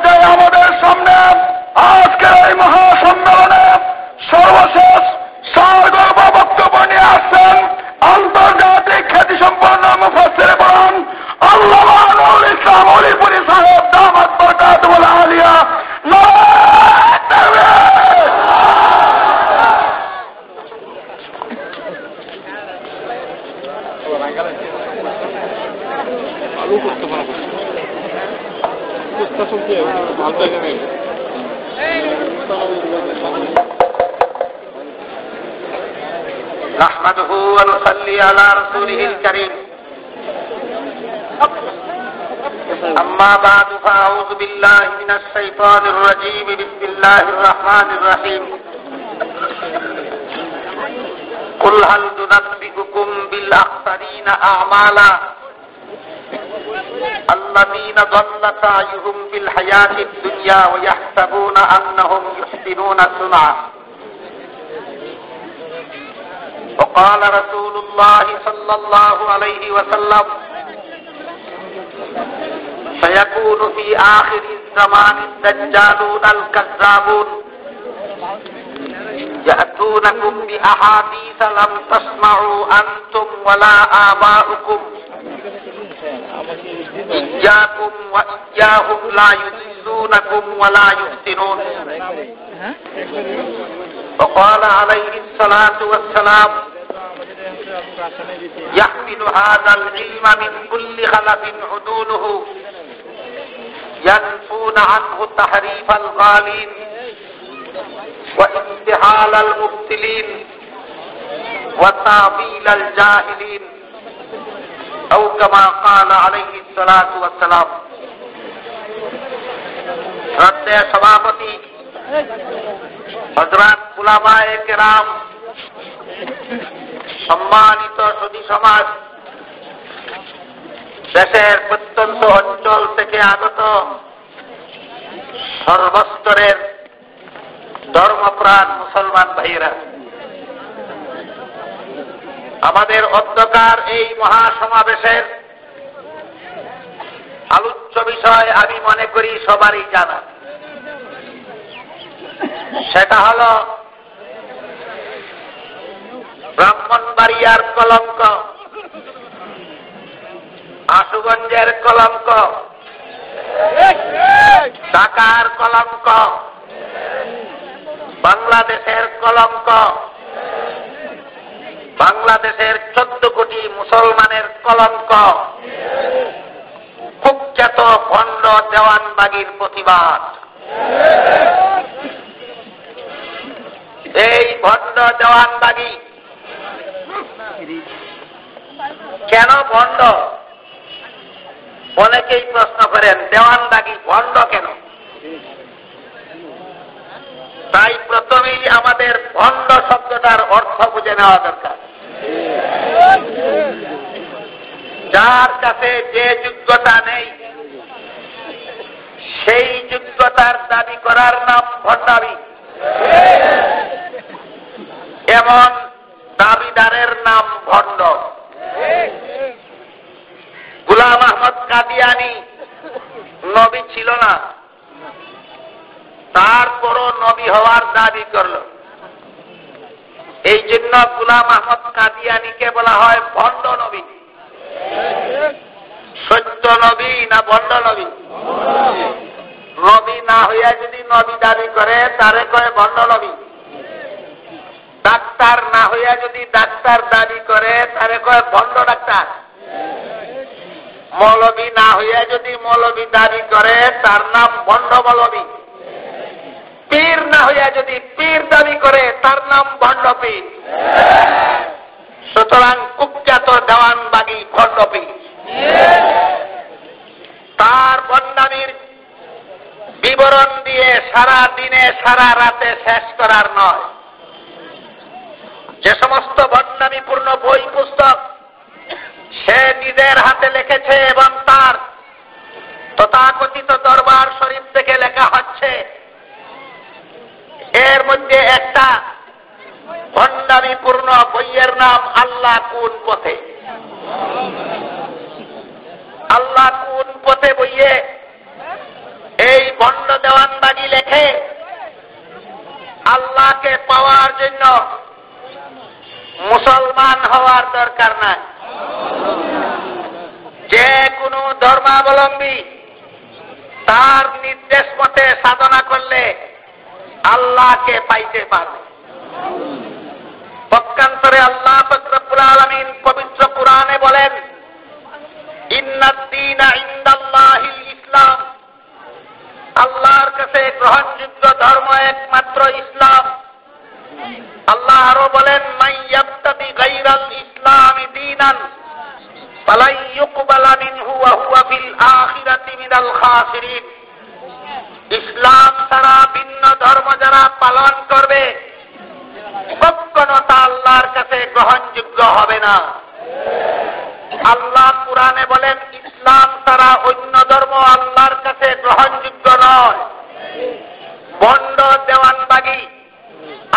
পর্যায়ে আমাদের সামনে আজকের এই মহাসম্মেলনে সর্বশেষ সারগর্ভ বক্তব্য নিয়ে আসছেন আন্তর্জাতিক খ্যাতিসম্পন্ন মুফাসসির কোরআন আল্লামা নুরুল ইসলাম অলিপুরি সাহেব দামাত বরকাতুহুল আলিয়া। নারায়ে তাকবীর। نحمده ونصلي على رسوله الكريم أما بعد فأعوذ بالله من الشيطان الرجيم بسم الله الرحمن الرحيم قل هل ننبئكم بالأخسرين أعمالا الذين ضل سعيهم في الحياة الدنيا ويحسبون أنهم يحسنون صنعا وقال رسول الله صلى الله عليه وسلم سيكون في آخر الزمان الدجالون الكذابون يأتونكم بأحاديث لم تسمعوا أنتم ولا آباؤكم إياكم وإياهم لا يضلونكم ولا يفتنون وقال عليه الصلاة والسلام يحمل هذا العلم من كل خلف عدوله ينفون عنه تحريف الغالين وانتحال المبتلين وتعطيل الجاهلين أو كما قال عليه الصلاة والسلام. শ্রদ্ধেয় সভাপতি হযরত উলামায়ে কেরাম, সম্মানিত সুধী সমাজ, দেশের প্রত্যন্ত অঞ্চল থেকে আগত সর্বস্তরের ধর্মপ্রাণ মুসলমান ভাইয়েরা, আমাদের অধ্যকার এই মহাসমাবেশের আলোচ্য বিষয় আমি মনে করি সবারই জানা। সেটা হল ব্রাহ্মণবাড়িয়ার কলঙ্ক, আশুগঞ্জের কলঙ্ক, ঢাকার কলঙ্ক, বাংলাদেশের কলঙ্ক, বাংলাদেশের 14 কোটি মুসলমানের কলঙ্ক, কুখ্যাত ভণ্ড দেওয়ানবাগির প্রতিবাদ। এই ভণ্ড দেওয়ানবাগি কেন ভণ্ড? অনেকেই প্রশ্ন করেন দেওয়ানবাগি ভণ্ড কেন? তাই প্রথমেই আমাদের ভণ্ড শব্দটার অর্থ বুঝে নেওয়া দরকার। যার কাছে যে যোগ্যতা নেই সেই যোগ্যতার দাবি করার নাম ভণ্ডামি, এমন দাবিদারের নাম ভণ্ড। গোলাম আহমদ কাদিয়ানী নবী ছিল না, তারপরও নবী হওয়ার দাবি করল। এই জন্য গোলাম আহমদ কাদিয়ানীকে বলা হয় ভণ্ড নবী। সত্য নবী না ভণ্ড নবী? নবী না হইয়া যদি নবী দাবি করে তারে কয় ভণ্ড নবী। ডাক্তার না হইয়া যদি ডাক্তার দাবি করে তারে কয় ভণ্ড ডাক্তার। মৌলবী না হইয়া যদি মৌলবী দাবি করে তার নাম ভণ্ড মৌলবী। পীর না হইয়া যদি পীর দাবি করে তার নাম ভণ্ড পীর। সুতরাং কুখ্যাত দেওয়ানবাগি ভণ্ড পীর। তার ভণ্ডামির বিবরণ দিয়ে সারা দিনে সারা রাতে শেষ করার নয়। যে সমস্ত ভণ্ডামিপূর্ণ বই পুস্তক সে নিজের হাতে লিখেছে এবং তার তথাকথিত দরবার শরীফ থেকে লেখা হচ্ছে, এর মধ্যে একটা ভণ্ডামিপূর্ণ বইয়ের নাম আল্লাহ কোন পথে। আল্লাহ কোন পথে বইয়ে এই ভণ্ড জন্য মুসলমান হওয়ার দরকার নাই। যে কোনো ধর্মাবলম্বী তার নির্দেশ মতে সাধনা করলে আল্লাহকে পাইতে পারবে। পক্ষান্তরে আল্লাহ পাক রব্বুল আলামিন পবিত্র কুরআনে বলেন, ইন্নাদ-দীনা ইনদাল্লাহিল ইসলাম, আল্লাহর কাছে গ্রহণযোগ্য ধর্ম একমাত্র ইসলাম। আল্লাহ আরো বলেন, মাইয়াবতাগি গায়রাল ইসলামি দীনান ফালাই ইউকবালা মিনহু ওয়া হুয়া ফিল আখিরাতি মিনাল খাসিরিন। ইসলাম ছাড়া ভিন্ন ধর্ম যারা পালন করবে কখনো তা আল্লাহর কাছে গ্রহণযোগ্য হবে না। আল্লাহ কুরআনে বলেন, ইসলাম ছাড়া অন্য ধর্ম আল্লাহর কাছে গ্রহণযোগ্য নয়। ভণ্ড দেওয়ানবাগী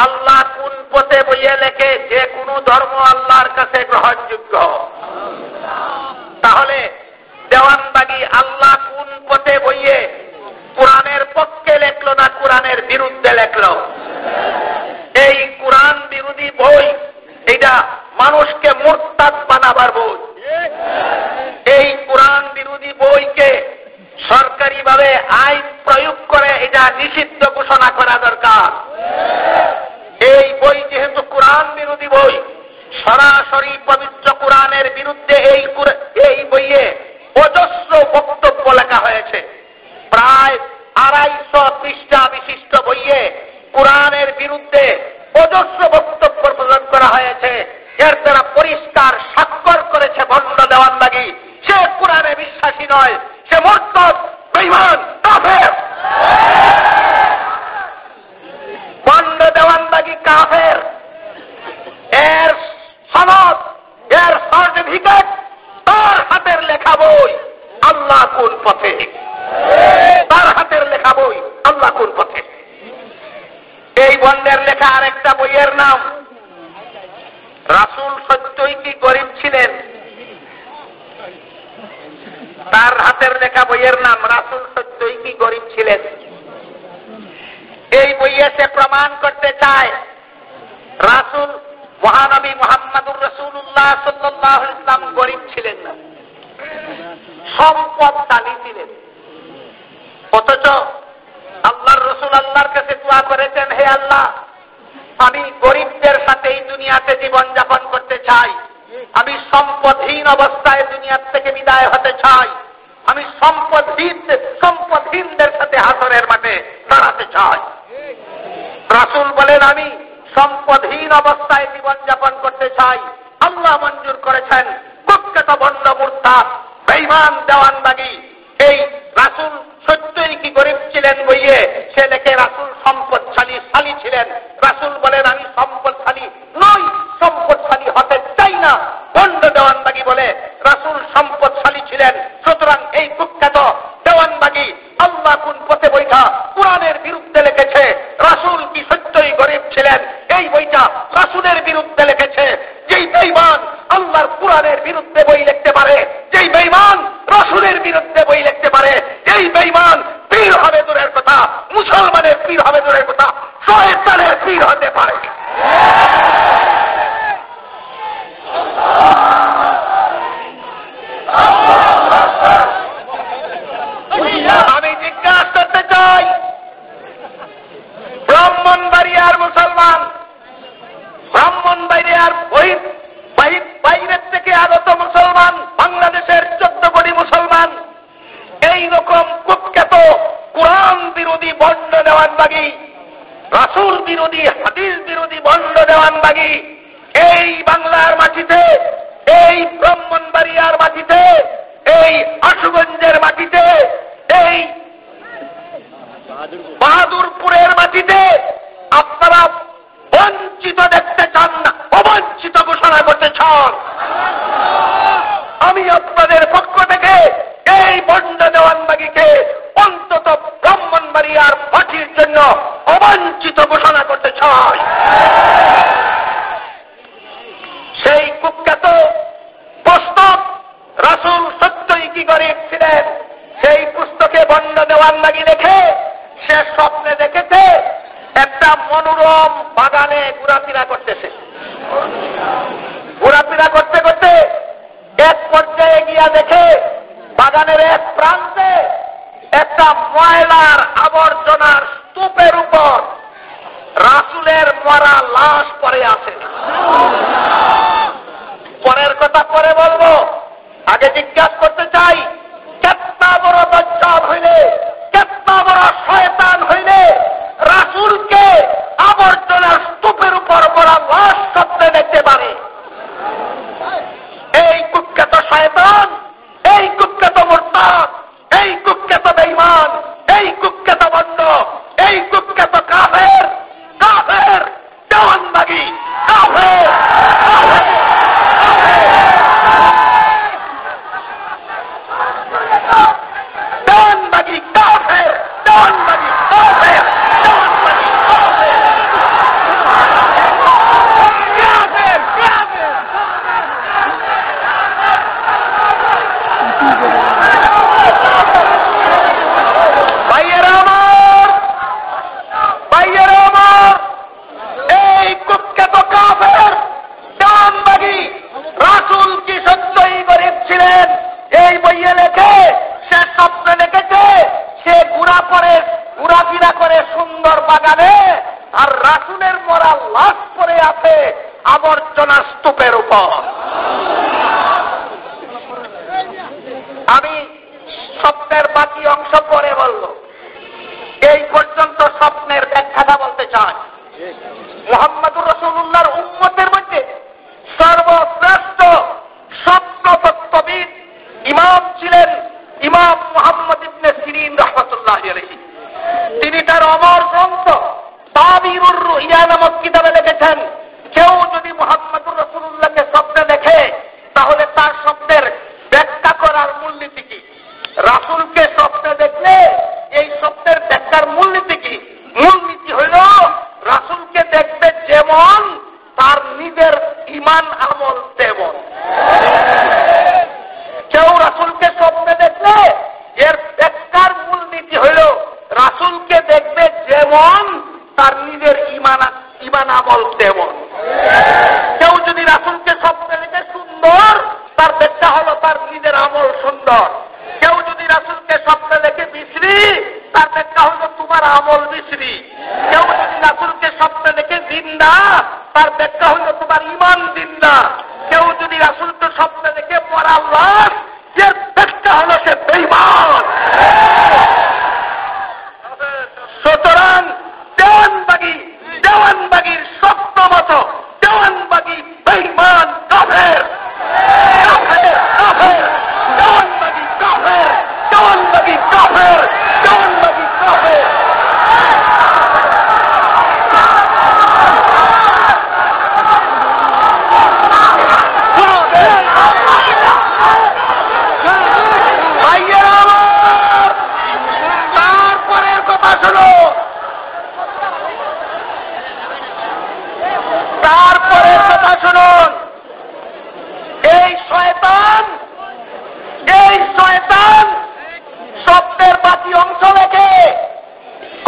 আল্লাহ কোন পথে বইয়ে লেখে যে কোনো ধর্ম আল্লাহর কাছে গ্রহণযোগ্য। তাহলে দেওয়ানবাগী আল্লাহ কোন পথে বইয়ে কোরআনের পক্ষে লেখলো না কোরআনের বিরুদ্ধে লেখলো? এই কোরআন বিরোধী বই, এটা মানুষকে মুরতাদ বানাবার বই। এই কোরআন বিরোধী বইকে সরকারিভাবে আইন প্রয়োগ করে এটা নিষিদ্ধ ঘোষণা করা দরকার। এই বই যেহেতু কোরআন বিরোধী বই, সরাসরি পবিত্র কোরআনের বিরুদ্ধে এই বইয়ে অজস্র বক্তব্য লেখা হয়েছে। প্রায় 250 পৃষ্ঠা বিশিষ্ট বইয়ে কোরআনের বিরুদ্ধে অজস্র বক্তব্য প্রদান করা হয়েছে। এর দ্বারা পরিষ্কার স্বাক্ষর করেছে ভণ্ড দেওয়ানবাগী সে কোরআনে বিশ্বাসী নয়, সে মুরতাদ, বেঈমান, কাফের। ভণ্ড দেওয়ানবাগী কাফের। এর সনদ, এর সার্টিফিকেট, তার হাতের লেখা বই আল্লাহ কোন পথে, তার হাতের লেখা বই আল্লাহ কোন পথে। এই ভণ্ডের লেখা আরেকটা বইয়ের নাম রাসূল সত্যই কি গরিব ছিলেন। তার হাতের লেখা বইয়ের নাম রাসূল সত্যই কি গরিব ছিলেন। এই বইয়ে সে প্রমাণ করতে চায় রাসূল মহানবী মুহাম্মদুর রাসূলুল্লাহ সাল্লাল্লাহু আলাইহি ওয়াসাল্লাম গরিব ছিলেন না, সম্পদশালী ছিলেন। অথচ আল্লাহর রাসূল আল্লাহর কাছে দোয়া করেছেন, হে আল্লাহ, আমি গরিবদের সাথে এই দুনিয়াতে জীবন যাপন করতে চাই। আমি সম্পদহীন অবস্থায় দুনিয়া থেকে বিদায় হতে চাই। আমি সম্পদহীনদের সাথে হাসরের মাঠে দাঁড়াতে চাই। রাসূল বলেন, আমি সম্পদহীন অবস্থায় জীবন যাপন করতে চাই। আল্লাহ মঞ্জুর করেছেন। কুখ্যাত ভণ্ড মুরতাদ বেঈমান দেওয়ানবাগী এই রাসূল সত্যই কি গরিব ছিলেন বইয়ে সে লেখে রাসূল সম্পদশালী ছিলেন। রাসূল বলেন, আমি সম্পদশালী নই, সম্পদশালী হতে চাই না। ভণ্ড দেওয়ানবাগী বলে রাসূল সম্পদশালী ছিলেন। সুতরাং এই কুখ্যাত দেওয়ানবাগী আল্লাহ কোন পথে বইটা কোরআনের বিরুদ্ধে লিখেছে। রাসূল কি সত্যই গরিব ছিলেন এই বইটা রাসূলের বিরুদ্ধে লিখেছে। যেই বেঈমান আল্লাহর কোরআনের বিরুদ্ধে বই লিখতে পারে, যেই বেঈমান রাসূলের বিরুদ্ধে বই লিখতে পারে, এই বেঈমান পীর হবে দূরের কথা, মুসলমানের পীর হবে দূরের কথা, শয়তানের পীর হতে পারে। আমি জিজ্ঞাসা করতে চাই, ব্রাহ্মণবাড়িয়ার মুসলমান, ব্রাহ্মণবাড়িয়ার বাইরের থেকে আগত মুসলমান, বাংলাদেশের 14 কোটি মুসলমান এই রকম কুখ্যাত কোরআন বিরোধী ভণ্ড দেওয়ানবাগী, রাসূল বিরোধী, হাদিস বিরোধী ভণ্ড দেওয়ানবাগী এই বাংলার মাটিতে, এই ব্রাহ্মণবাড়িয়ার মাটিতে, এই আশুগঞ্জের মাটিতে, এই বাহাদুরপুরের মাটিতে আপনারা বঞ্চিত দেখতে চান না, অবঞ্চিত ঘোষণা করতে চান। আমি আপনাদের পক্ষ থেকে এই ভণ্ড দেওয়ানবাগীকে অন্তত ব্রাহ্মণবাড়িয়ার মাটির জন্য অবঞ্চিত ঘোষণা করতে চাই। সেই কুখ্যাত পুস্তক রাসূল সত্যই কি গরিব ছিলেন সেই পুস্তকে ভণ্ড দেওয়ানবাগী লেখে সে স্বপ্নে দেখেছে একটা মনোরম বাগানে ঘোরাফেরা করতেছে। ঘোরাফেরা করতে করতে এক পর্যায়ে গিয়া দেখে বাগানের এক প্রান্তে একটা ময়লার আবর্জনার স্তূপের উপর রাসূলের মরা লাশ পড়ে আছে। পরের কথা পরে বলবো, আগে জিজ্ঞাসা করতে চাই, কেতনা বড় দজ্জাল হইলে, কেতনা বড় শয়তান হইলে রাসূলকে আবর্জনার স্তূপের উপর মরা লাশ স্বপ্নে দেখতে পারে? এই কুখ্যাত শয়তান, এই কুখ্যাত মুরতাদ, এই কুখ্যাত বেঈমান, এই কুখ্যাত বন্ড, এই কুখ্যাত কাফের, কাফের দেওয়ানবাগী, কাফের, কাফের, দেওয়ানবাগী, কাফের, দেওয়ানবাগী, কাফের, দেওয়ানবাগী, কাফের, কাফের, কাফের। ভাইয়েরা আমার, ভাইয়েরা আমার, এই কুখ্যাত কাফের দেওয়ানবাগী রাসূল কি সত্যই গরীব ছিলেন? এই বইয়ে লেখে, সে স্বপ্নে দেখেছে সে ঘোরাফেরা করে সুন্দর বাগানে, আর রাসূলের মরা লাশ পড়ে আছে আবর্জনা স্তূপের উপর। আমি স্বপ্নের বাকি অংশ পরে বলব, এই পর্যন্ত স্বপ্নের ব্যাখ্যাটা বলতে চাই। মুহাম্মদুর রাসূলুল্লাহর উম্মতের মধ্যে সর্বশ্রেষ্ঠ স্বপ্ন তত্ত্ববিদ ইমাম ছিলেন ইমাম মুহাম্মদ ইবনে সিরিন রাহমাতুল্লাহি আলাইহি। তিনি তার অমর গ্রন্থ তাবিরুর রুইয়া নামক কিতাবে লিখেছেন, কেউ যদি মুহাম্মদুর রাসূলুল্লাহকে স্বপ্নে দেখে তাহলে তার স্বপ্নের ব্যাখ্যা করার মূলনীতি কি? রাসূলকে স্বপ্নে দেখলে এই স্বপ্নের ব্যাখ্যার মূলনীতি কি? মূলনীতি হইল রাসূলকে দেখবে যেমন তার নিজের ঈমান আমল তেমন। কেউ রাসূলকে স্বপ্নে দেখলে এর ব্যাখ্যার মূলনীতি হইল রাসূলকে দেখবে যেমন তার নিজের ঈমান আমল তেমন। কেউ যদি রাসূলকে স্বপ্নে দেখে সুন্দর, তার ব্যাখ্যা হলো তার নিজের আমল সুন্দর। কেউ যদি রাসূলকে স্বপ্নে দেখে বিশ্রী, তার ব্যাখ্যা হলো তোমার আমল বিশ্রী। কেউ যদি রাসূলকে স্বপ্নে দেখে জিন্দা, তার ব্যাখ্যা হলো তোমার ঈমান জিন্দা। কেউ যদি রাসূলকে স্বপ্নে দেখে মরা লাশ, এর ব্যাখ্যা হলো সে বেঈমান। সুতরাং দেওয়ানবাগীর স্বপ্ন মতো দেওয়ানবাগী বেঈমান, কাফের, কাফের, কাফের, দেওয়ানবাগী কাফের, দেওয়ানবাগী কাফের, দেওয়ানবাগী কাফের। ভাইয়েরা আমার, তারপরের কথা শোনো, তারপরের কথা শুনুন। এই শয়তান স্বপ্নের বাকি অংশ লেখে,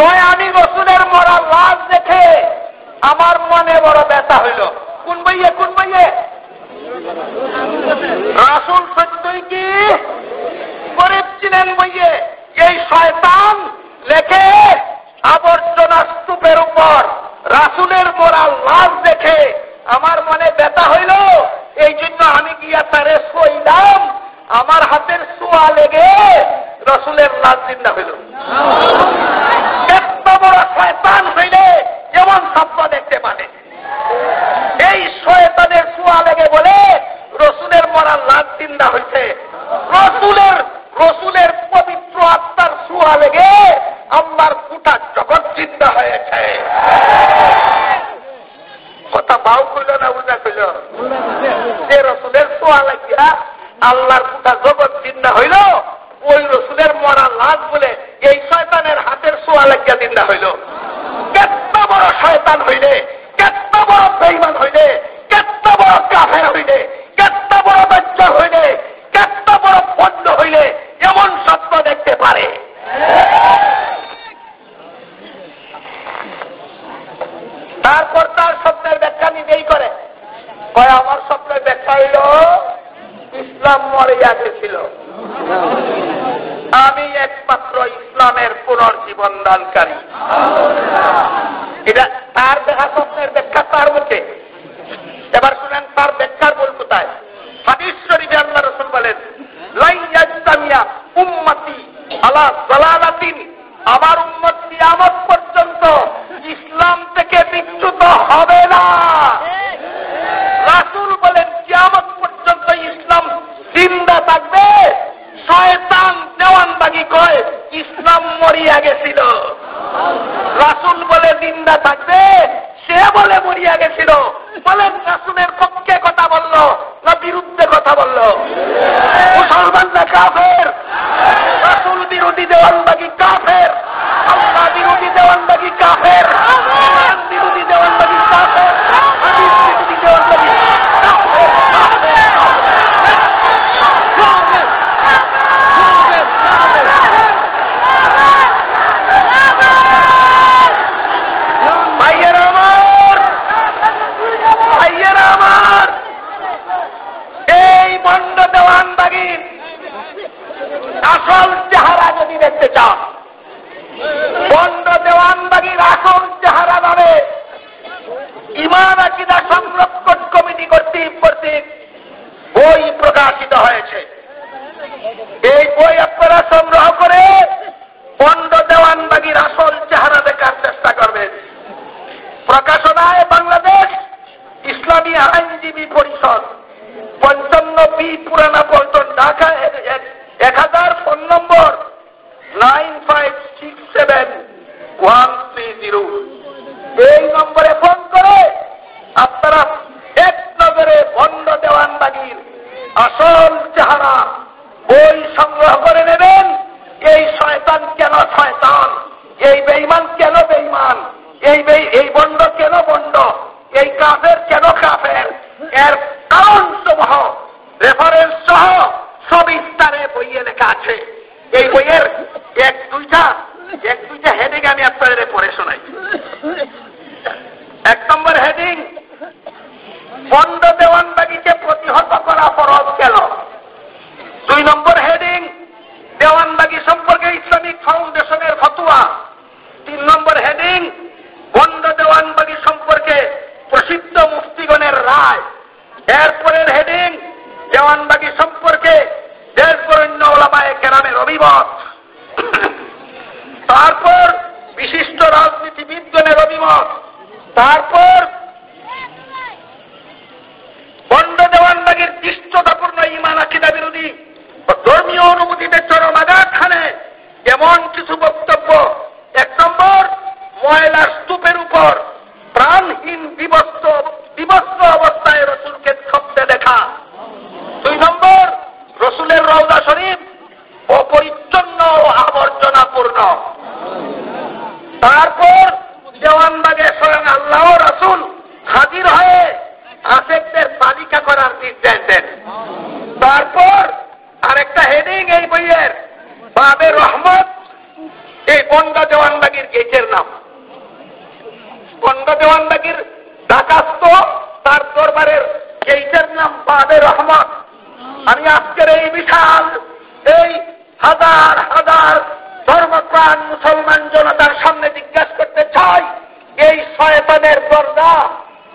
কয় আমি রাসূলের মরা লাশ দেখে আমার মনে বড় ব্যথা হইল। কোন বইয়ে, কোন বইয়ে? রাসূল সত্যই কি গরীব ছিলেন বইয়ে। এই শয়তান লেখে আবর্জনা স্তূপের উপর রাসূলের মরা লাশ দেখে আমার মনে ব্যথা হইল, এই জন্য আমি গিয়া তারে শোইলাম, আমার হাতের ছোঁয়া লেগে রাসূলের লাশ জিন্দা হইল। এত বড় শয়তান হইলে এমন স্বপ্ন দেখতে পারে? এই শয়তানের ছোঁয়া লেগে বলে রাসূলের মরা লাশ জিন্দা হইছে। রাসূলের পবিত্র আত্মার ছোঁয়া লেগে আল্লাহর গোটা জগৎ জিন্দা হয়েছে। কথা বাউ কইল না বুঝা কইল? যে রাসূলের ছোঁয়া লাগিয়া আল্লাহর গোটা জগৎ জিন্দা হইল, ওই রাসূলের মরা লাশ বলে এই শয়তানের হাতের ছোঁয়া লাগিয়া জিন্দা হইল। কত বড় শয়তান হইলে, কত বড় বেঈমান হইলে, কত বড় কাফের হইলে, কত বড় দাজ্জাল হইলে, কত বড় বন্ড হইলে এমন স্বপ্ন দেখতে পারে? কয় আমার স্বপ্নে দেখা হইল ইসলাম মরিয়া গেছিল, আমি একমাত্র ইসলামের পুনর্জীবন দানকারী। এটা তার দেখা স্বপ্নের ব্যাখ্যা তার মুখে। এবার শুনেন তার ব্যাখ্যার বল কোথায়। হাদিস শরীফে আল্লাহ রাসূল বলেন, লা ইয়াজতামিয়া উম্মতি আলা যালালাতিন, আমার উম্মত কিয়ামত পর্যন্ত ইসলাম থেকে বিচ্যুত হবে না। রাসূল বলেন কিয়ামত পর্যন্ত ইসলাম জিন্দা থাকবে। শয়তান দেওয়ানবাগি কয় ইসলাম মরিয়া গেছিল। রাসূল বলে জিন্দা থাকবে, সে বলে মরিয়া গেছিল। বলেন রাসূলের পক্ষে কথা বলল না বিরুদ্ধে কথা বলল? মুসলমান না কাফের? রাসূল বিরোধী দেওয়ানবাগি কাফের, আল্লাহ বিরোধী দেওয়ানবাগি কাফের, কোরআন বিরোধী দেওয়ানবাগি কাফের, হাদিস বিরোধী দেওয়ানবাগি কাফের। ভাইয়েরা আমার, এই বন্ড দেওয়ানবাগির আসল চেহারা যদি দেখতে চান, বন্ড দেওয়ানবাগির আসল চেহারা নামে ঈমান আকীদা সংরক্ষণ কমিটি কর্তৃক বই প্রকাশিত হয়েছে। এই বই আপনারা সংগ্রহ করে বন্ড দেওয়ানবাগির আসল চেহারা দেখার চেষ্টা করবেন। প্রকাশনায় বাংলাদেশ ইসলামী আইনজীবী পরিষদ, 55B পুরানা পল্টন, ঢাকা 1000, ফোন নম্বর 9567-130। এই নম্বরে ফোন করে আপনারা এক নজরে বন্ড দেওয়ানবাগির আসল চেহারা বই সংগ্রহ করে নেবেন। এই শয়তান কেন শয়তান, এই বেঈমান কেন বেঈমান, এই বন্ড কেন বন্ড, এই কাফের কেন কাফের, এর কারণ সমূহ রেফারেন্স সহ সবিস্তারে বইয়ে লেখা আছে। এই বইয়ের এক দুইটা হেডিং আমি আপনাদের পড়ে শোনাই। 1 নম্বর হেডিং, বন্ড দেওয়ানবাগিকে প্রতিহত করা ফরজ কেন। 2 নম্বর হেডিং, দেওয়ানবাগি সম্পর্কে ইসলামিক ফাউন্ডেশনের ফতোয়া। 3 নম্বর হেডিং, বন্ড দেওয়ানবাগি সম্পর্কে প্রসিদ্ধ মুফতিগণের রায়। এরপরের হেডিং, দেওয়ানবাগি সম্পর্কে দেশ বরেণ্য উলামায়ে কেরামের অভিমত। তারপর বিশিষ্ট রাজনীতিবিদগণের অভিমত। তারপর বন্ড দেওয়ানবাগির দৃষ্টতাপূর্ণ ঈমান আকীদা বিরোধী ধর্মীয় অনুভূতিতে চরম আঘাত হানে এমন কিছু বক্তব্য। 1 নম্বর, ময়লার স্তূপের উপর প্রাণহীন বিবস্ত্র অবস্থায় রসুলকে ছবতে দেখা। 2 নম্বর, রসুলের রওজা শরীফ অপরিচ্ছন্ন ও আবর্জনাপূর্ণ। তারপর দেওয়ানবাগে স্বয়ং আল্লাহ রাসূল হাজির হয়ে আশেকদের তালিকা করার নির্দেশ দেন। তারপর আরেকটা হেডিং এই বইয়ের, বাবে রহমত, এই বন্ড দেওয়ানবাগির গেটের নাম। বন্ড দেওয়ানবাগির ডাকাস্ত তার দরবারের গেটের নাম বাবে রহমত। আমি আজকের এই বিশাল, এই হাজার হাজার ধর্মপ্রাণ মুসলমান জনতার সামনে জিজ্ঞাসা করতে চাই, এই শয়তানের দরজা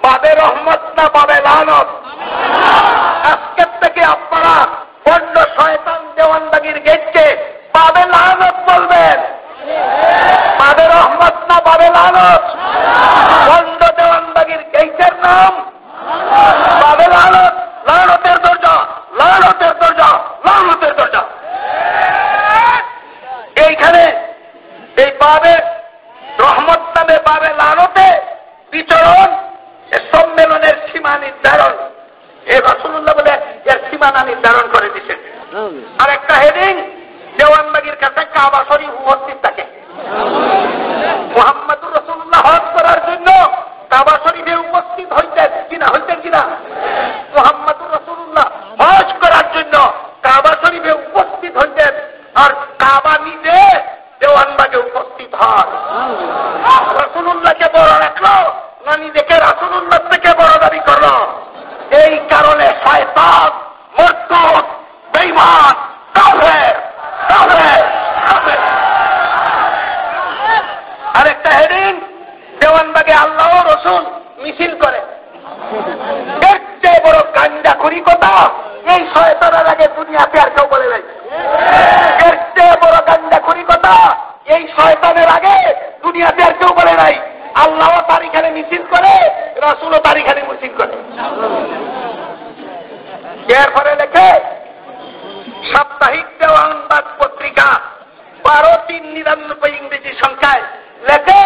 বাবে রহমত না বাবে লানত? আজকের থেকে আপনারা বন্ড শয়তান দেওয়ানবাগির গেটকে বাবে লানত বলবেন। বাবে রহমত না বাবে লানত? বন্ড দেওয়ানবাগির গেটের নাম বাবে লানত। লানতের দরজা, লানতের দরজা, লানতের দরজা। এইখানে এই বাবে রহমত নামে বাবে লানতে বিচরণ, সম্মেলনের সীমা নির্ধারণ, এই রাসূলুল্লাহ বলে এর সীমানা নির্ধারণ করে দিচ্ছেন। আর একটা হেডিং, দেওয়ানবাগির কাছে কাবা শরীফ উপস্থিত থাকে। মুহাম্মদুর রাসূলুল্লাহ হজ করার জন্য কাবা শরীফে উপস্থিত হইতেন কিনা? মুহাম্মদুর রাসূলুল্লাহ হজ করার জন্য কাবা শরীফে উপস্থিত হইতেন, আর কাবা নিজে দেওয়ানবাগে উপস্থিত হয়। রাসূলুল্লাহকে বড় রাখলো না নিজেকে রাসূলুল্লাহ থেকে বড় দাবি করলো? রসুল মিছিল করে। এর চেয়ে বড় গাঞ্জাখুরি কথা এই শয়তানের আগে দুনিয়াতে আর কেউ বলে নাই। এর চেয়ে বড় গাঞ্জাখুরি কথা এই শয়তানের আগে দুনিয়াতে আর কেউ বলে নাই। আল্লাহ তারিখানে মিছিল করে, রসুলও তারিখানে মিছিল করে। এর ফলে লেখে সাপ্তাহিক দেওয়ানবাগ পত্রিকা 12/3/99 ইংরেজি সংখ্যায় লেখে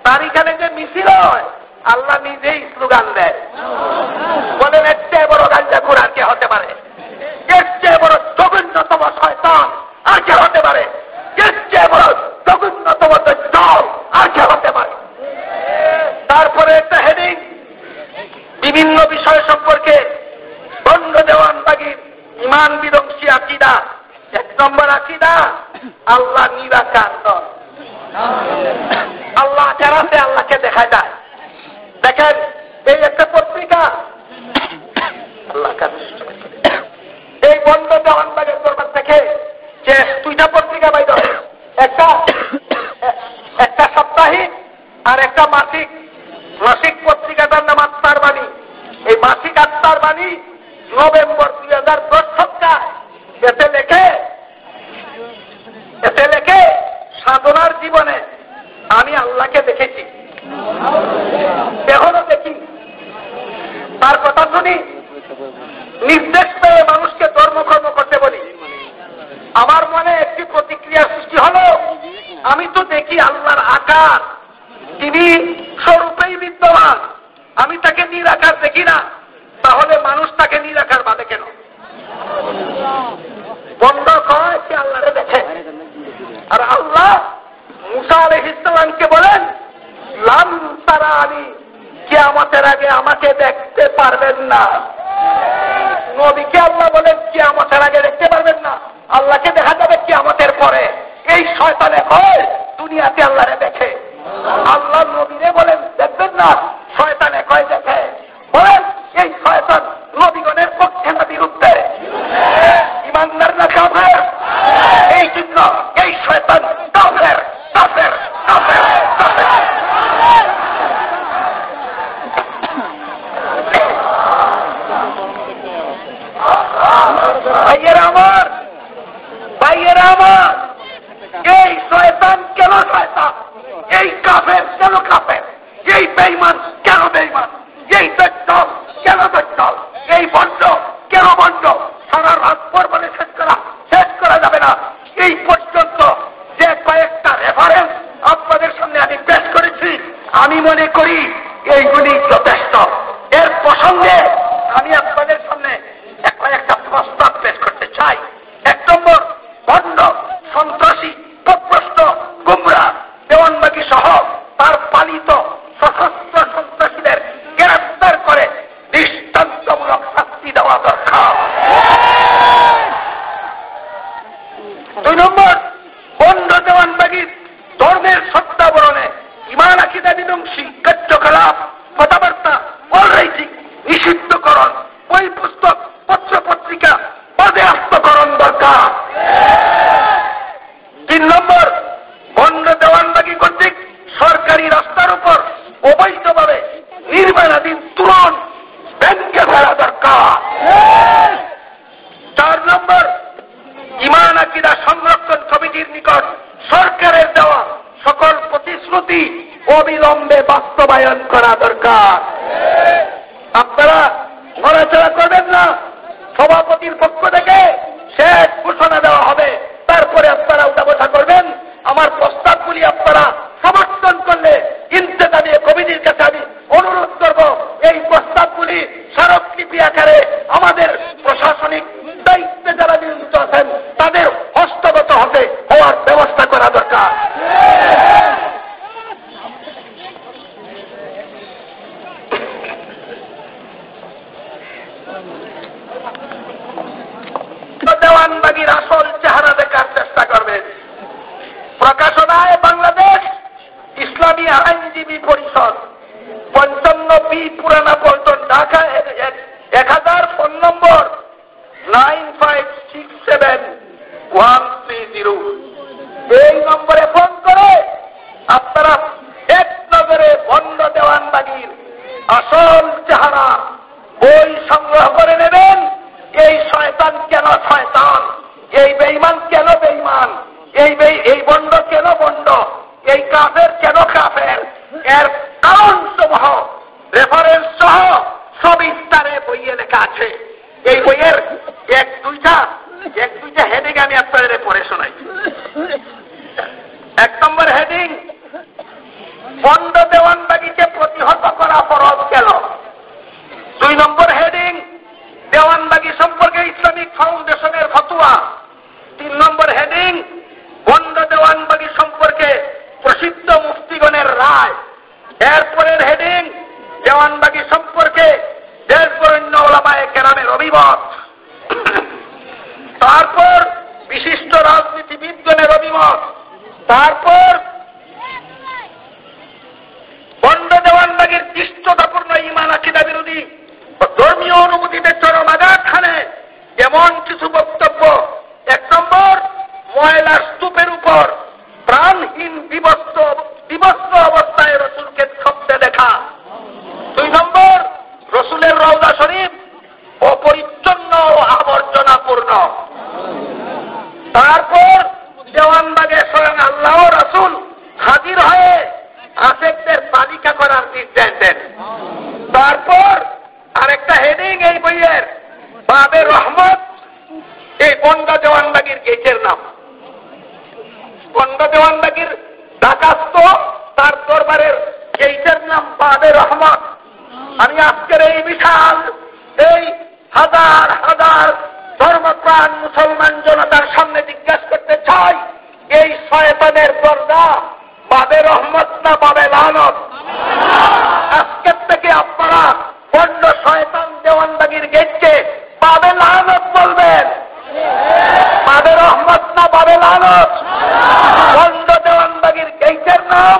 তারিখানে যে মিছিল হয় আল্লাহ নিজেই স্লোগান দেয়। বলেন এর চেয়ে বড় গাঞ্জাখুর আর কে হতে পারে? এর চেয়ে বড় জঘন্যতম শয়তান আর কে হতে পারে? এর চেয়ে বড় জঘন্যতম দল আর কে হতে পারে? তারপরে একটা হেডিং বিভিন্ন বিষয় সম্পর্কে বন্ধ দেওয়ানবাগীর ইমান বিধ্বংসী আকীদা। 1 নম্বর আকীদা, আল্লাহ নিরাকার নন। আল্লাহ যারাতে আল্লাহকে দেখা যায়। দেখেন এই একটা পত্রিকা আল্লাহ এই বন্ধ দেওয়ানবাগের দরবার থেকে যে 2টা পত্রিকা বাইর হয়, একটা সাপ্তাহিক আর একটা মাসিক। মাসিক পত্রিকাটার নাম আত্মার বাণী। এই মাসিক আত্মার বাণী নভেম্বর 2010 সপ্তাহ। এতে লেখে সাধনার জীবনে আমি আল্লাহকে দেখেছি, এখনো দেখি। তার কথা শুনি, নির্দেশ পেয়ে মানুষকে ধর্মকর্ম করতে বলি। আমার মনে একটি প্রতিক্রিয়া সৃষ্টি হলো, আমি তো দেখি আল্লাহর আকার, তিনি স্বরূপেই বিদ্যমান, আমি তাকে নিরাকার দেখি না, তাহলে মানুষ তাকে নিরাকার বাদে কেন? বন্ধ কয় সে আল্লাহরে দেখে। আর আল্লাহ মুসা আলাইহিস সালামকে বলেন, লাম তারানি, কিয়ামতের আগে আমাকে দেখতে পারবেন না। নবীকে আল্লাহ বলেন কিয়ামতের আগে দেখতে পারবেন না, আল্লাহকে দেখা যাবে কিয়ামতের পরে। এই শয়তানে কয় দুনিয়াতে আল্লাহরে দেখে, আল্লাহ নবীরে বলেন দেখবেন না, শয়তানে কয় দেখে। বলেন এই শয়তান নবীগণের পক্ষে না বিরুদ্ধে? ইমানদার না কাফের? এই জন্য এই শয়তান কাফের, কাফের, কাফের, কাফের। ভাইয়েরা আমার, ভাইয়েরা আমার, এই শয়তান কেন শয়তান? এই কাফের কেন কাফের? এই বেঈমান কেন বেঈমান? এই দজ্জাল কেন দজ্জাল? এই বন্ড কেন বন্ড? সারা রাত পর বলে শেষ করা যাবে না। এই পর্যন্ত যে কয়েকটা রেফারেন্স আপনাদের সামনে আমি পেশ করেছি, আমি মনে করি এইগুলি যথেষ্ট। এর প্রসঙ্গে আমি আপনাদের সামনে কয়েকটা প্রস্তাব পেশ করতে চাই। 1 নম্বর, বন্ড, সন্ত্রাসী, পথভ্রষ্ট, গুমরা দেওয়ানবাগী সহ তার পালিত সশস্ত্র সন্ত্রাসীদের গ্রেফতার করে দৃষ্টান্তমূলক শাস্তি দেওয়া দরকার। 2 নম্বর, বন্ড দেওয়ানবাগীর ধর্মের সত্যাবরণে ইমান আকীদা বিধ্বংসী কার্যকলাপ, কথাবার্তা, অলরাইটিং নিষিদ্ধকরণ, বই পুস্তক, পত্র পত্রিকা বাজেয়াপ্তকরণ দরকার। 3 নম্বর, বন্ড দেওয়ানবাগী কর্তৃক সরকারি রাস্তার উপর অবৈধভাবে নির্মাণাধীন তুরন ভেঙে ফেলা দরকার। 4 নম্বর, ইমান আকীদা সংরক্ষণ কমিটির নিকট সরকারের দেওয়া সকল প্রতিশ্রুতি অবিলম্বে বাস্তবায়ন করা দরকার। আপনারা নড়াচড়া করবেন না, সভাপতির পক্ষ থেকে শেষ ঘোষণা দেওয়া হবে, তারপরে আপনারা উঠা বসা করবেন। আমার প্রস্তাবগুলি আপনারা সমর্থন করলে ইন্তেজামিয়া কমিটির কাছে আমি অনুরোধ করব, এই প্রস্তাবগুলি স্মারকলিপি আকারে আমাদের প্রশাসনিক দায়িত্বে যারা নিয়োজিত আছেন তাদের হস্তগত হওয়ার ব্যবস্থা করা দরকার। দেওয়ানবাগীর আসল চেহারা দেখার চেষ্টা করবেন। প্রকাশনায় বাংলাদেশ ইসলামী আইনজীবী পরিষদ, 55B পুরানা পল্টন, ঢাকা 1000, ফোন নম্বর 9567-130। এই নম্বরে ফোন করে আপনারা এক নজরে বন্ড দেওয়ানবাগীর কাফের কেন কাফের এর কারণ সমূহ রেফারেন্স সহ সবিস্তারে বইয়ে লেখা আছে। এই বইয়ের এক দুইটা হেডিং আমি আপনাদের পড়ে শোনাই। 1 নম্বর হেডিং, বন্ড দেওয়ানবাগিকে প্রতিহত করা ফরজ কেন। 2 নম্বর হেডিং, দেওয়ানবাগি সম্পর্কে ইসলামিক ফাউন্ডেশনের ফতোয়া। 3 নম্বর হেডিং, বন্ড দেওয়ানবাগি সম্পর্কে প্রসিদ্ধ মুফতিগণের রায়। এরপরের হেডিং, দেওয়ানবাগি সম্পর্কে দেশবরেণ্য ওলামায়ে কেরামের অভিমত। তারপর বিশিষ্ট রাজনীতিবিদগণের অভিমত। তারপর বন্ড দেওয়ানবাগির দৃষ্টতাপূর্ণ ঈমান আকীদা বিরোধী ও ধর্মীয় অনুভূতিতে চরম আঘাত হানে এমন কিছু বক্তব্য। 1 নম্বর, ময়লার স্তূপের উপর প্রাণহীন বিবস্ত্র অবস্থায় রসুলকে ছবতে দেখা। 2 নম্বর, রসুলের রওজা শরীফ অপরিচ্ছন্ন ও আবর্জনাপূর্ণ। তারপর দেওয়ানবাগে স্বয়ং আল্লাহ রাসূল হাজির হয়ে আশেকদের তালিকা করার নির্দেশ দেন। তারপর আরেকটা হেডিং এই বইয়ের, বাবে রহমত, এই বন্ড দেওয়ানবাগির গেটের নাম। বন্ড দেওয়ানবাগির ডাকাস্ত তার দরবারের গেটের নাম বাবে রহমত। আমি আজকের এই বিশাল এই হাজার হাজার ধর্মপ্রাণ মুসলমান জনতার সামনে জিজ্ঞাসা করতে চাই, এই শয়তানের দরজা বাবে রহমত না বাবে লানত? আজকের থেকে আপনারা বন্ড শয়তান দেওয়ানবাগির গেটকে বাবে লানত বলবেন। বাবে রহমত না বাবে লানত? বন্ড দেওয়ানবাগির গেটের নাম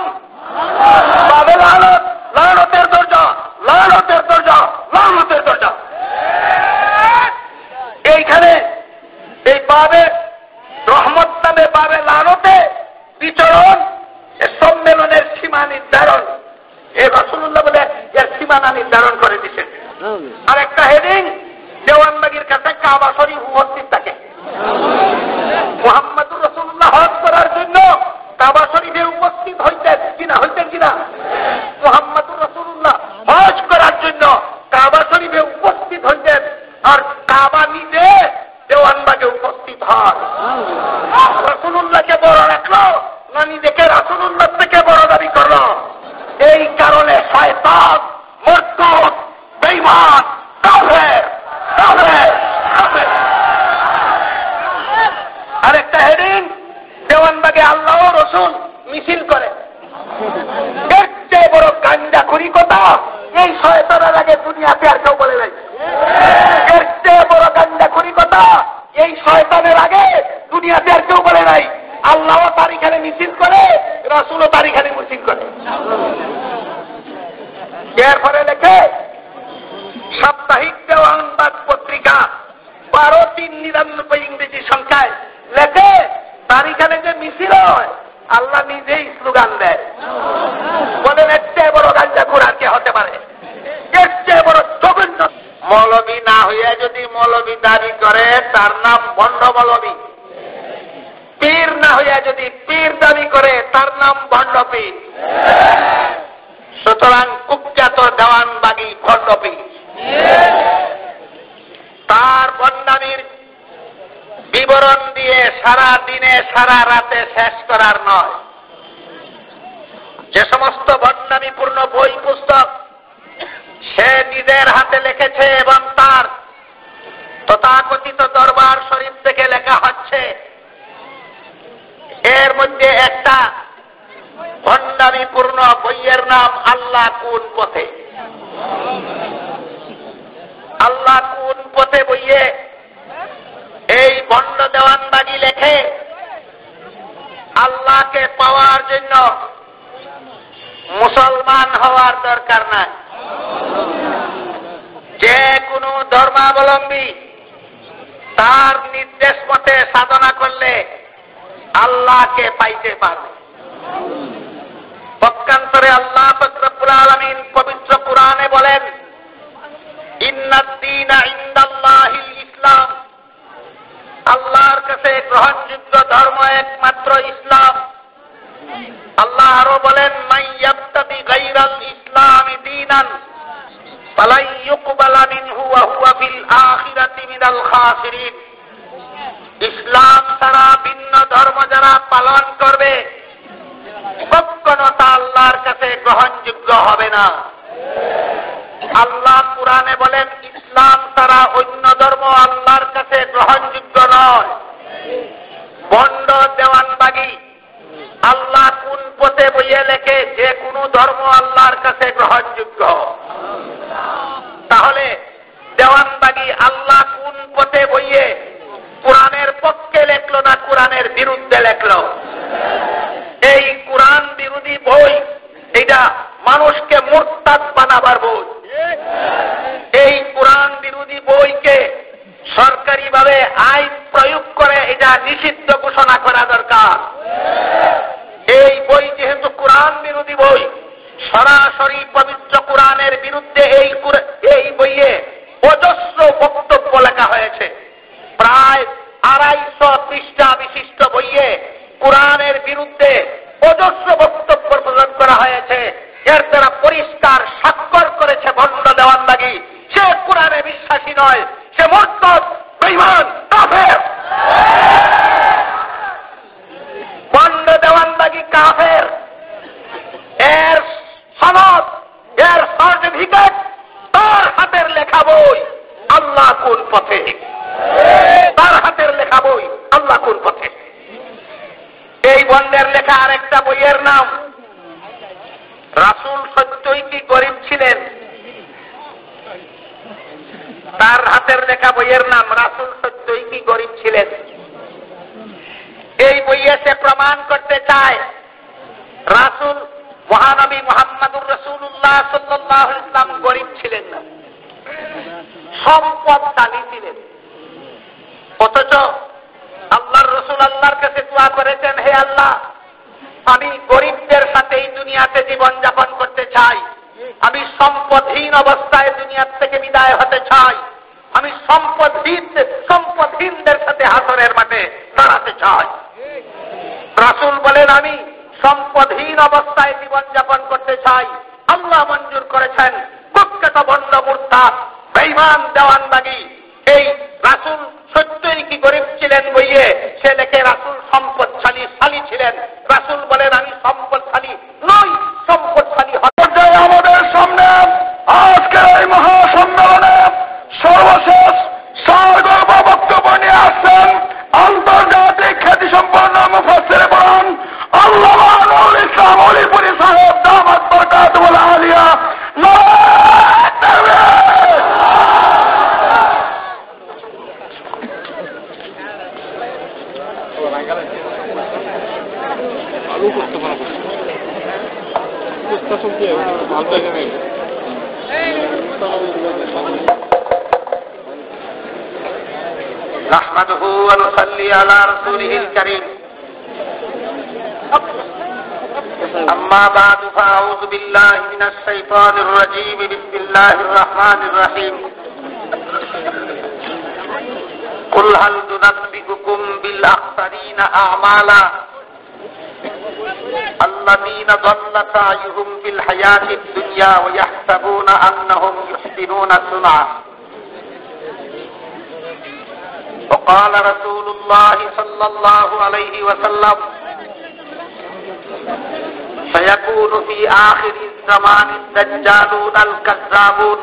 বাবে লানত। লানতের দরজা, লানতের দরজা, লানতের দরজা। এইখানে এই বাবে রহমত নামে বাবে লানতে বিচরণ, সম্মেলনের সীমা নির্ধারণ, এ রাসূলুল্লাহ বলে এর সীমানা নির্ধারণ করে দিচ্ছেন। আর একটা হেডিং, দেওয়ানবাগির কাছে কাবা শরীফ উপস্থিত থাকে। মুহাম্মদুর রাসূলুল্লাহ হজ করার জন্য কাবা শরীফে উপস্থিত হইতেন কিনা? মুহাম্মদুর রাসূলুল্লাহ হজ করার জন্য কাবা শরীফে উপস্থিত হইতেন, আর কাবা নিজে দেওয়ানবাগে উপস্থিত হয়। রাসূলুল্লাহকে বড় রাখলো না নিজেকে রাসূলুল্লাহ থেকে বড় দাবি করলো? এই কারণে শয়তান, মুরতাদ, বেঈমান, কাফের। আরেকটা হেডিং, দেওয়ানবাগে আল্লাহ ও রাসূল মিছিল করে। এর চেয়ে বড় গাঁজাখুরি কথা এই শয়তানের আগে দুনিয়াতে আর কেউ বলে নাই। এর চেয়ে বড় গাঁজাখুরি কথা এই শয়তানের আগে দুনিয়াতে আর কেউ বলে নাই। আল্লাহ তারিখানে মিছিল করে, রাসূলও তারিখানে মিছিল করে। এরপরে লেখে সাপ্তাহিক দেওয়ানবাগ পত্রিকা 12/399 ইংরেজি সংখ্যায় লেখে, তারিখানে যে মিছিল হয় আল্লাহ নিজেই স্লোগান দেয়। বলেন এর চেয়ে বড় গাঁজাখুর আর কে হতে পারে? এর চেয়ে বড় জঘন্য। মৌলবী না হইয়া যদি মৌলবী দাবি করে তার নাম ভণ্ড মৌলবী। পীর না হইয়া যদি পীর দাবি করে তার নাম ভণ্ড পীর। সুতরাং কুখ্যাত দেওয়ানবাগী ভণ্ড পীর। তার বন্ডামির বিবরণ দিয়ে সারা দিনে সারা রাতে শেষ করার নয়। যে সমস্ত বন্ডামিপূর্ণ বই পুস্তক সে নিজের হাতে লিখেছে এবং তার তথাকথিত দরবার শরীফ থেকে লেখা হচ্ছে, এর মধ্যে একটা ভণ্ডামিপূর্ণ বইয়ের নাম আল্লাহ কোন পথে। আল্লাহ কোন পথে বইয়ে এই ভণ্ড দেওয়ানবাগী লেখে, আল্লাহকে পাওয়ার জন্য মুসলমান হওয়ার দরকার নাই। যে কোনো ধর্মাবলম্বী তার নির্দেশ মতে সাধনা করলে আল্লাহকে পাইতে পারবে। পক্ষান্তরে আল্লাহ পাক রব্বুল আলামিন পবিত্র কুরআনে বলেন, ইন্নাদ-দীনা ইনদাল্লাহিল ইসলাম, আল্লাহর কাছে গ্রহণযোগ্য ধর্ম একমাত্র ইসলাম। আল্লাহ আরো আরো বলেন মান ইয়াবতাগি গায়রাল ইসলামি দীনান ফালাই ইউকবালা মিনহু ওয়া হুয়া ফিল আখিরাতি মিনাল খাসিরিন। ইসলাম ছাড়া ভিন্ন ধর্ম যারা পালন করবে কখনো তা আল্লাহর কাছে গ্রহণযোগ্য হবে না। আল্লাহ কুরআনে বলেন ইসলাম ছাড়া অন্য ধর্ম আল্লাহর কাছে গ্রহণযোগ্য নয়। বন্ড দেওয়ানবাগী আল্লাহ কোন পথে বইয়ে লেখে যে কোনো ধর্ম আল্লাহর কাছে গ্রহণযোগ্য। তাহলে দেওয়ানবাগী আল্লাহ কোন পথে বইয়ে কোরআনের পক্ষে লেখলো না কোরআনের বিরুদ্ধে লেখলো? এই কোরআন বিরোধী বই, এটা মানুষকে মুরতাদ বানাবার বই। এই কোরআন বিরোধী বইকে সরকারিভাবে আইন প্রয়োগ করে এটা নিষিদ্ধ ঘোষণা করা দরকার। এই বই যেহেতু কোরআন বিরোধী বই, সরাসরি পবিত্র কোরআনের বিরুদ্ধে এই বইয়ে অজস্র বক্তব্য লেখা হয়েছে। প্রায় 250 পৃষ্ঠা বিশিষ্ট বইয়ে কোরআনের বিরুদ্ধে অজস্র বক্তব্য প্রদান করা হয়েছে। এর দ্বারা পরিষ্কার স্বাক্ষর করেছে ভণ্ড দেওয়ানবাগী সে কোরআনে বিশ্বাসী নয়, সে মুরতাদ, বেঈমান, কাফের। ভণ্ড দেওয়ানবাগী কাফের। এর সনদ, এর সার্টিফিকেট, তার হাতের লেখা বই আল্লাহ কোন পথে, তার হাতের লেখা বই আল্লাহ কোন পথে। এই বন্ডের লেখা আরেকটা বইয়ের নাম রাসূল সত্যই কি গরিব ছিলেন, তার হাতের লেখা বইয়ের নাম রাসূল সত্যই কি গরিব ছিলেন। এই বইয়ে সে প্রমাণ করতে চায় রাসূল মহানবী মুহাম্মদুর রাসূলুল্লাহ সাল্লাল্লাহু আলাইহি ওয়াসাল্লাম গরিব ছিলেন না, সম্পদশালী ছিলেন। অথচ আল্লাহর রাসূল আল্লাহর কাছে দোয়া করেছেন, হে আল্লাহ, আমি গরিবদের সাথে এই দুনিয়াতে জীবন যাপন করতে চাই, আমি সম্পদহীন অবস্থায় দুনিয়ার থেকে বিদায় হতে চাই, আমি সম্পদহীনদের সাথে হাসরের মাঠে দাঁড়াতে চাই। রাসূল বলেন আমি সম্পদহীন অবস্থায় জীবন যাপন করতে চাই। আল্লাহ মঞ্জুর করেছেন। কুখ্যাত ভণ্ড মুরতাদ বেঈমান দেওয়ানবাগী এই রাসূল সত্যই কি গরিব ছিলেন বইয়ে সে লেখে রাসূল সম্পদশালী ছিলেন। রাসূল বলেন আমি সম্পদশালী নই, সম্পদশালী পর্যায়ে আমাদের সামনে আজকের এই মহাসম্মেলনে সর্বশেষ সারগর্ভ বক্তব্য নিয়ে আসছেন আন্তর্জাতিক খ্যাতিসম্পন্ন মুফাসসির বলেন আল্লামা নুরুল ইসলাম অলিপুরি সাহেব দামাত বরকাতুল আলিয়া। নারায়ে তাকবীর। نحمده ونصلي على رسوله الكريم أما بعد فأعوذ بالله من الشيطان الرجيم بسم الله الرحمن الرحيم قل هل ننبئكم بالأخسرين أعمالا الذين ضل سعيهم في الحياة الدنيا ويحسبون أنهم يحسنون صنعا وقال رسول الله صلى الله عليه وسلم سيكون في آخر الزمان الدجالون الكذابون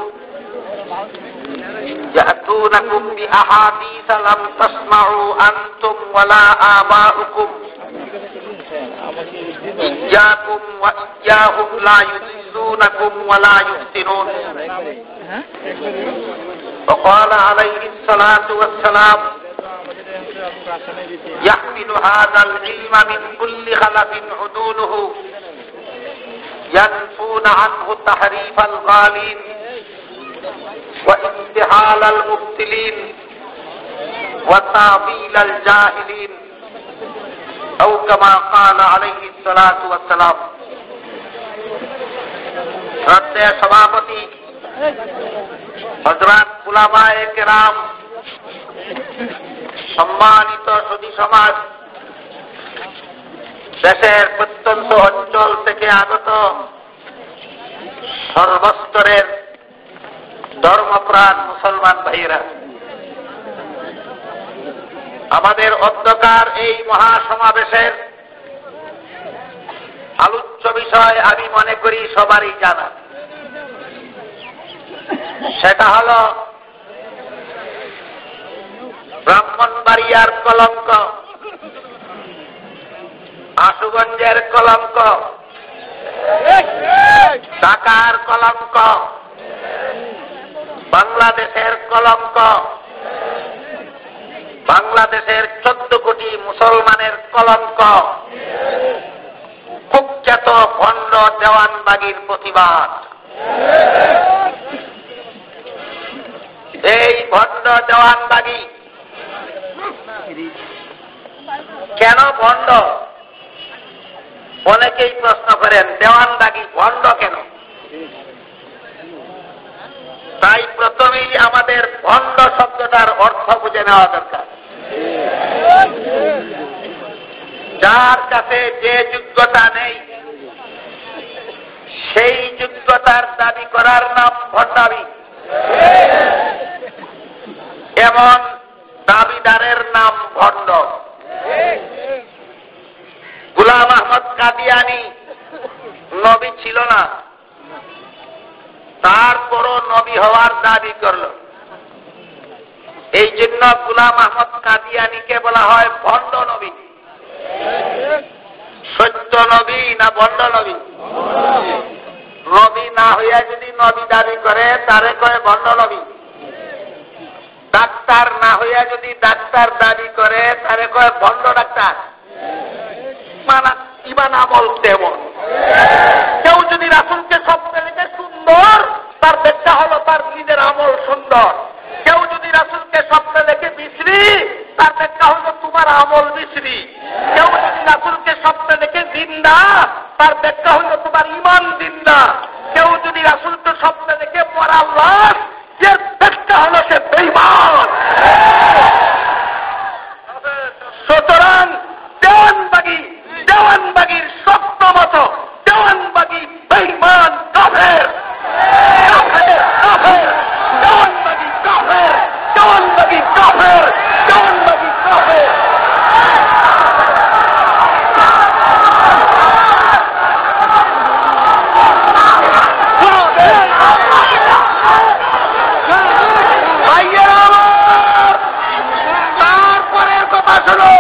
يأتونكم بأحاديث لم تسمعوا أنتم ولا آباؤكم إياكم وإياهم لا يضلونكم ولا يفتنون وقال عليه الصلاة والسلام يحمل هذا العلم من كل خلف عدوله ينفون عنه تحريف الغالين وانتحال المبتلين وتعطيل الجاهلين أو كما قال عليه الصلاة والسلام. শ্রদ্ধেয় সভাপতি হযরত উলামায়ে কেরাম, সম্মানিত সুধী সমাজ, দেশের প্রত্যন্ত অঞ্চল থেকে আগত সর্বস্তরের ধর্মপ্রাণ মুসলমান ভাইয়েরা, আমাদের অন্ধকার এই মহাসমাবেশের আলোচ্য বিষয় আমি মনে করি সবারই জানা। সেটা হল ব্রাহ্মণবাড়িয়ার কলঙ্ক, আশুগঞ্জের কলঙ্ক, ঢাকার কলঙ্ক, বাংলাদেশের কলঙ্ক, বাংলাদেশের 14 কোটি মুসলমানের কলঙ্ক, কুখ্যাত ভণ্ড দেওয়ানবাগির প্রতিবাদ। এই ভণ্ড দেওয়ানবাগি কেন ভণ্ড? অনেকেই প্রশ্ন করেন দেওয়ানবাগি ভণ্ড কেন? তাই প্রথমেই আমাদের ভণ্ড শব্দটার অর্থ বুঝে নেওয়া দরকার। যার কাছে যে যোগ্যতা নেই সেই যোগ্যতার দাবি করার নাম ভণ্ডামি, এমন দাবিদারের নাম ভণ্ড। গোলাম আহমদ কাদিয়ানী নবী ছিল না, তারপরও নবী হওয়ার দাবি করল। এই জন্য গোলাম আহমদ কাদিয়ানীকে বলা হয় ভণ্ড নবী। সত্য নবী না ভণ্ড নবী? নবী না হইয়া যদি নবী দাবি করে তারে কয় ভণ্ড নবী। ডাক্তার না হইয়া যদি ডাক্তার দাবি করে তারে কয় ভণ্ড ডাক্তার। ইমান আমল তেমন। কেউ যদি রাসূলকে স্বপ্নে দেখে সুন্দর, তার ব্যাখ্যা হলো তার নিজের আমল সুন্দর। কেউ যদি রাসূলকে স্বপ্নে দেখে বিশ্রী, তার ব্যাখ্যা হলো তোমার আমল বিশ্রী। কেউ যদি রাসূলকে স্বপ্নে দেখে জিন্দা, তার ব্যাখ্যা হলো তোমার ইমান জিন্দা। কেউ যদি রাসূলকে স্বপ্নে দেখে মরা লাশ, এর ব্যাখ্যা হলো সে বেঈমান। সুতরাং দেওয়ানবাগির শব্দ মতো দেওয়ানবাগি বেঈমান কাফের, দেওয়ানবাগি কাফের, দেওয়ানবাগি কাফের, দেওয়ানবাগি কাফের। তারপরের কথা শোনো,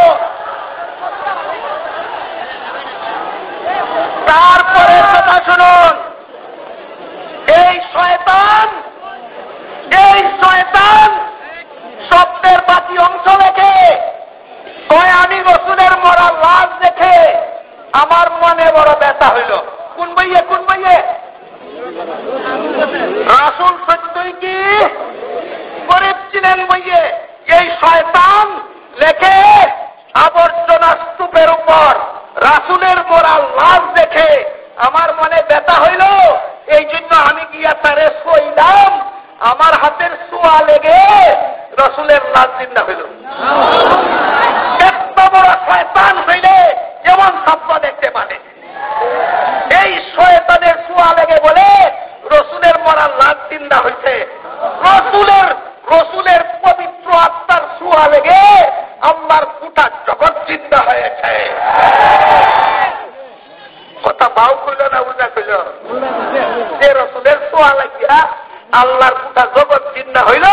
তারপরের কথা শুনুন। এই শয়তান শব্দের বাকি অংশ দেখে কয় আমি রাসূলের মরা লাশ দেখে আমার মনে বড় ব্যথা হইল। কোন বইয়ে রাসূল সত্যই কি গরিব ছিলেন বইয়ে? এই শয়তান লেখে আবর্জনা স্তূপের উপর রাসূলের মরা লাশ দেখে আমার মনে ব্যথা হইল, এই জন্য আমি গিয়া তারে শোইলাম, আমার হাতের ছোঁয়া লেগে রাসূলের লাশ জিন্দা হইল। এত বড় শয়তান হইলে যেমন স্বপ্ন দেখতে পারে। এই শয়তানের ছোঁয়া লেগে বলে রাসূলের মরা লাশ জিন্দা হইছে। রাসূলের পবিত্র আত্মার ছোঁয়া লেগে আল্লাহর গোটা জগৎ জিন্দা হয়েছে। কথা বাউ কইল না বুঝা কইল? যে রাসূলের ছোঁয়া লাগিয়া আল্লাহর গোটা জগৎ জিন্দা হইল,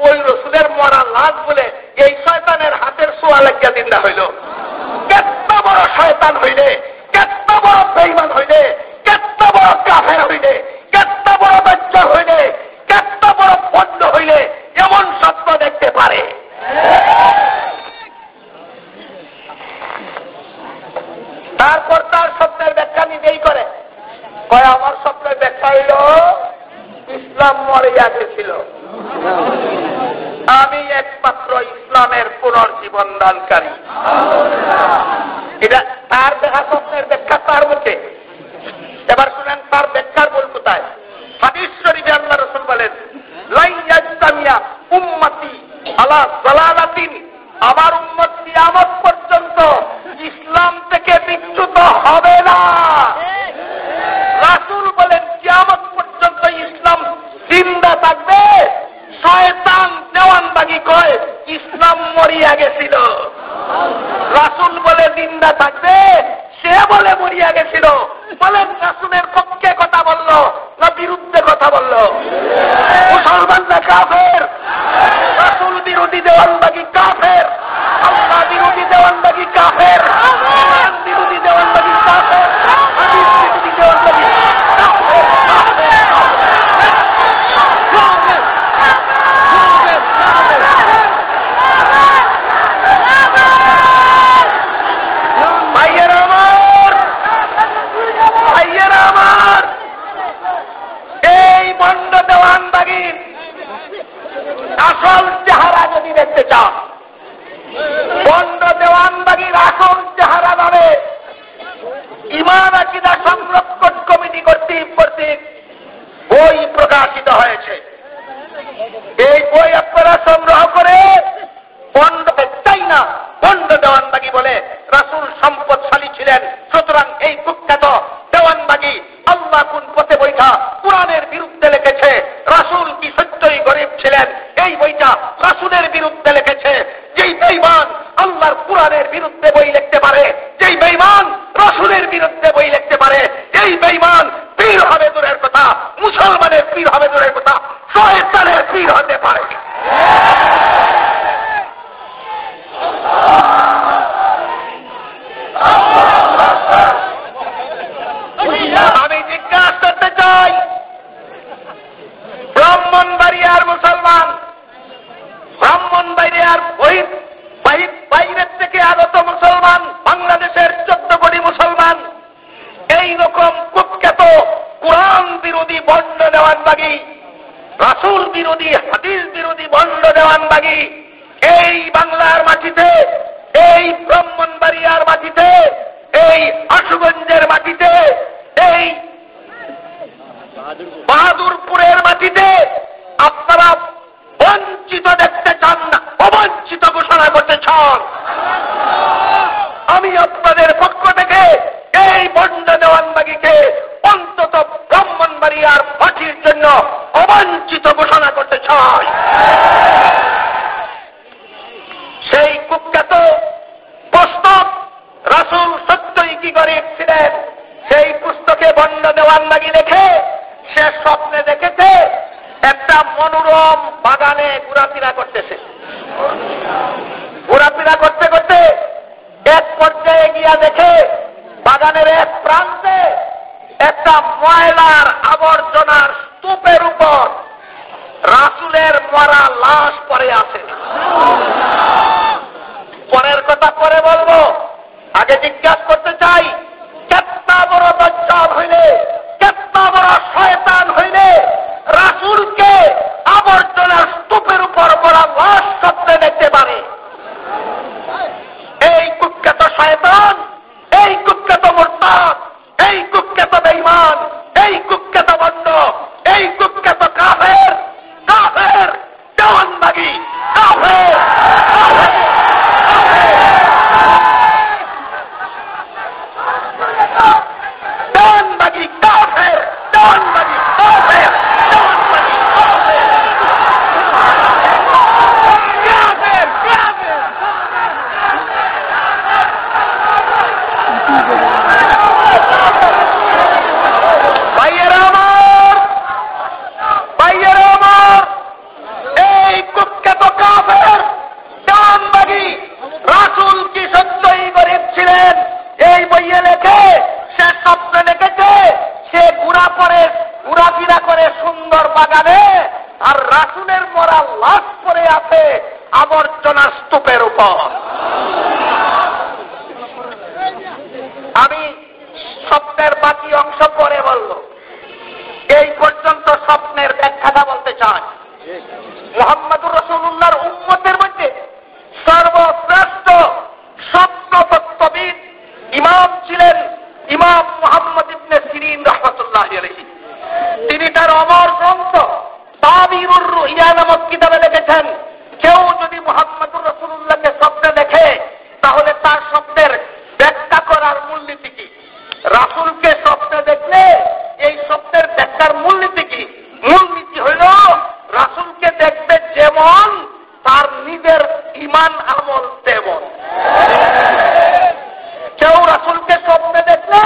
ওই রাসূলের মরা লাশ বলে এই শয়তানের হাতের ছোঁয়া লাগিয়া জিন্দা হইল। কত বড় শয়তান হইলে, কত বড় বেঈমান হইলে, কত বড় কাফের হইলে, কত বড় দাজ্জাল হইলে, কত বড় ভণ্ড হইলে এমন স্বপ্ন দেখতে পারে? তারপর তার স্বপ্নের ব্যাখ্যা নিজেই করে, কয় আমার স্বপ্নের ব্যাখ্যা হইল ইসলাম মরে গেছিল, আমি একমাত্র ইসলামের পুনর্জীবন দানকারী। এটা তার দেখা স্বপ্নের ব্যাখ্যা তার মুখে। এবার শুনেন তার ব্যাখ্যার বল কোথায়? হাদিস শরীফে আল্লাহ রাসূল বলেন, লা ইয়াজতামিয়া উম্মতি আলা যালালাতিন, আমার উম্মত কিয়ামত পর্যন্ত ইসলাম থেকে বিচ্যুত রাসূলের পক্ষে কথা বলল না বিরুদ্ধে কথা বলল? মুসলমান না কাফের? রাসূল বিরোধী দেওয়ানবাগী কাফের, আল্লাহ বিরোধী দেওয়ানবাগী কাফের, কোরআন বিরোধী দেওয়ানবাগী কাফের, হাদিস বিরোধী দেওয়ানবাগী কাফের। ভাইয়েরা আমার, এই বন্ড দেওয়ানবাগীর আসল চেহারা যদি দেখতে চান, বন্ড দেওয়ানবাগীর আসল চেহারা নামে ঈমান আকীদা সংরক্ষণ কমিটি কর্তৃক বই প্রকাশিত হয়েছে। এই বই আপনারা সংগ্রহ করে বন্ড চাই না, বন্ড দেওয়ানবাগী বলে রাসূল সম্পদশালী ছিলেন, সুতরাং এই কুখ্যাত দেওয়ানবাগী আল্লাহ কোন পথে বইটা কোরআনের বিরুদ্ধে লিখেছে, রাসূল কি সত্যই গরিব ছিলেন এই বইটা রাসূলের বিরুদ্ধে লিখেছে। যেই বেঈমান আল্লাহর কোরআনের বিরুদ্ধে বই লিখতে পারে, যেই বেঈমান রাসূলের বিরুদ্ধে বই লিখতে পারে, এই বেঈমান পীর হবে দূরের কথা, মুসলমানের পীর হবে দূরের কথা, শয়তানের পীর হতে পারে। আমি জিজ্ঞাসা করতে চাই, ব্রাহ্মণবাড়িয়ার মুসলমান, ব্রাহ্মণবাড়িয়ার বাইরের থেকে আগত মুসলমান, বাংলাদেশের 14 কোটি মুসলমান, এই রকম কুখ্যাত কোরআন বিরোধী বন্ড দেওয়ানবাগী, রাসূল বিরোধী হাদিস বিরোধী বন্ড দেওয়ানবাগী এই বাংলার মাটিতে, এই ব্রাহ্মণবাড়িয়ার মাটিতে, এই আশুগঞ্জের মাটিতে, এই বাহাদুরপুরের মাটিতে আপনারা বঞ্চিত দেখতে চান না, অবঞ্চিত ঘোষণা করতে চান। আমি আপনাদের পক্ষ থেকে এই বন্ড দেওয়ানবাগীকে অন্তত ব্রাহ্মণবাড়িয়ার মাটির জন্য অবঞ্চিত ঘোষণা করতে চাই। সেই কুখ্যাত পুস্তক রাসূল সত্যই কি গরিব ছিলেন, সেই পুস্তকে বন্ড দেওয়ানবাগী লেখে সে স্বপ্নে দেখেছে একটা মনোরম বাগানে ঘোরাফেরা করতেছে। ঘোরাফেরা করতে করতে এক পর্যায়ে গিয়া দেখে বাগানের এক প্রান্তে একটা ময়লার আবর্জনার স্তূপের উপর রাসূলের মরা লাশ পড়ে আছে। পরের কথা পরে বলবো, আগে জিজ্ঞাসা করতে চাই, কেতনা বড় দাজ্জাল হইলে, কেতনা বড় শয়তান হইলে রাসূলকে আবর্জনার স্তূপের উপর মরা লাশ স্বপ্নে দেখতে পারে? এই কুখ্যাত শয়তান, এই কুখ্যাত মুরতাদ, এই কুখ্যাত বেঈমান, এই কুখ্যাত বন্ড, এই কুখ্যাত কাফের, কাফের দেওয়ানবাগী, কাফের, কাফের, দেওয়ানবাগী, কাফের, দেওয়ানবাগী, কাফের, দেওয়ানবাগী, কাফের, কাফের, কাফের। ভাইয়েরা আমার, ভাইয়েরা আমার, এই কুখ্যাত কাফের দেওয়ানবাগী রাসূল কি সত্যই গরিব ছিলেন এই বইয়ে লেখে, সে স্বপ্নে লিখেছে সে ঘোরাফেরা করে সুন্দর বাগানে, আর রাসূলের মরা লাশ পড়ে আছে আবর্জনার স্তূপের উপর। আমি স্বপ্নের বাকি অংশ পরে বলবো, এই পর্যন্ত স্বপ্নের ব্যাখ্যাটা বলতে চাই। মুহাম্মদুর রাসূলুল্লাহর উম্মতের মধ্যে সর্বশ্রেষ্ঠ স্বপ্নতত্ত্ববিদ ইমাম ছিলেন ইমাম মুহাম্মদ ইবনে সিরিন রাহমাতুল্লাহি আলাইহি। তিনি তার অমর গ্রন্থ তাবিরুর রুইয়া নামক কিতাবে লিখেছেন, কেউ যদি মুহাম্মদুর রাসূলুল্লাহকে স্বপ্নে দেখে তাহলে তার স্বপ্নের ব্যাখ্যা করার মূলনীতি কি? রাসূলকে স্বপ্নে দেখলে এই স্বপ্নের ব্যাখ্যার মূলনীতি কি? মূলনীতি হইল রাসূলকে দেখবে যেমন তার নিজের ঈমান আমল তেমন। কেউ রাসূলকে স্বপ্নে দেখলে